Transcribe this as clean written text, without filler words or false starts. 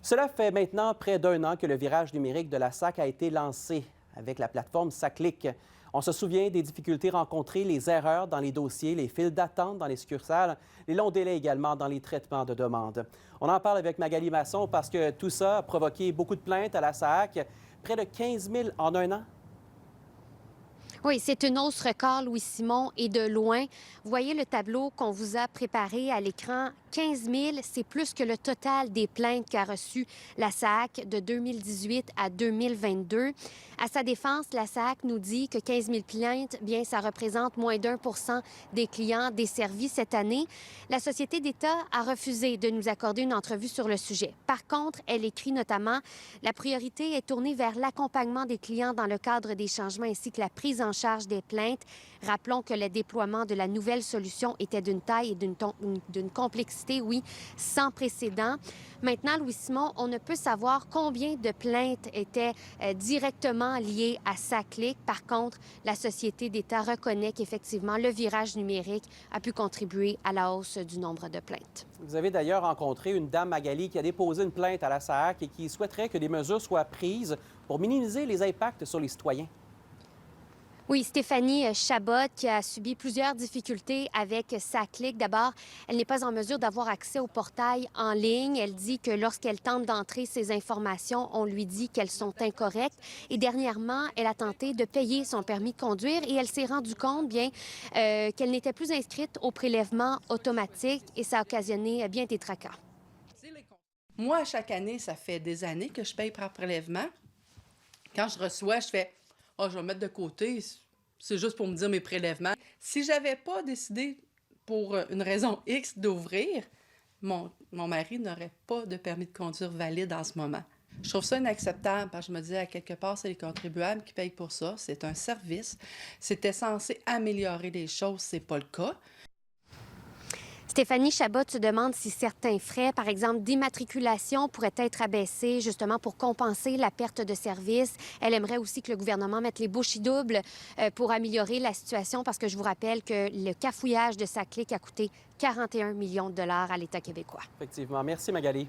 Cela fait maintenant près d'un an que le virage numérique de la SAC a été lancé avec la plateforme SACLIC. On se souvient des difficultés rencontrées, les erreurs dans les dossiers, les files d'attente dans les succursales, les longs délais également dans les traitements de demandes. On en parle avec Magali Masson parce que tout ça a provoqué beaucoup de plaintes à la SAC, près de 15 000 en un an. Oui, c'est une hausse record, Louis-Simon, et de loin. Vous voyez le tableau qu'on vous a préparé à l'écran. 15 000, c'est plus que le total des plaintes qu'a reçu la SAC de 2018 à 2022. À sa défense, la SAC nous dit que 15 000 plaintes, bien, ça représente moins d'1 % des clients desservis cette année. La Société d'État a refusé de nous accorder une entrevue sur le sujet. Par contre, elle écrit notamment « La priorité est tournée vers l'accompagnement des clients dans le cadre des changements ainsi que la prise en charge des plaintes. Rappelons que le déploiement de la nouvelle solution était d'une taille et d'une complexité, oui, sans précédent. Maintenant, Louis-Simon, on ne peut savoir combien de plaintes étaient directement liées à SACLIC. Par contre, la Société d'État reconnaît qu'effectivement, le virage numérique a pu contribuer à la hausse du nombre de plaintes. Vous avez d'ailleurs rencontré une dame, Magali, qui a déposé une plainte à la SAC et qui souhaiterait que des mesures soient prises pour minimiser les impacts sur les citoyens. Oui, Stéphanie Chabot qui a subi plusieurs difficultés avec SACLIC. D'abord, elle n'est pas en mesure d'avoir accès au portail en ligne. Elle dit que lorsqu'elle tente d'entrer ses informations, on lui dit qu'elles sont incorrectes. Et dernièrement, elle a tenté de payer son permis de conduire et elle s'est rendue compte bien qu'elle n'était plus inscrite au prélèvement automatique et ça a occasionné bien des tracas. Moi, chaque année, ça fait des années que je paye par prélèvement. Quand je reçois, je fais « Ah, je vais mettre de côté, c'est juste pour me dire mes prélèvements. » Si j'avais pas décidé, pour une raison X, d'ouvrir, mon mari n'aurait pas de permis de conduire valide en ce moment. Je trouve ça inacceptable parce que je me dis, à quelque part, c'est les contribuables qui payent pour ça. C'est un service. C'était censé améliorer les choses, c'est pas le cas. Stéphanie Chabot se demande si certains frais, par exemple d'immatriculation, pourraient être abaissés justement pour compenser la perte de service. Elle aimerait aussi que le gouvernement mette les bouchées doubles pour améliorer la situation parce que je vous rappelle que le cafouillage de SACLIC a coûté 41 millions de dollars à l'État québécois. Effectivement. Merci, Magali.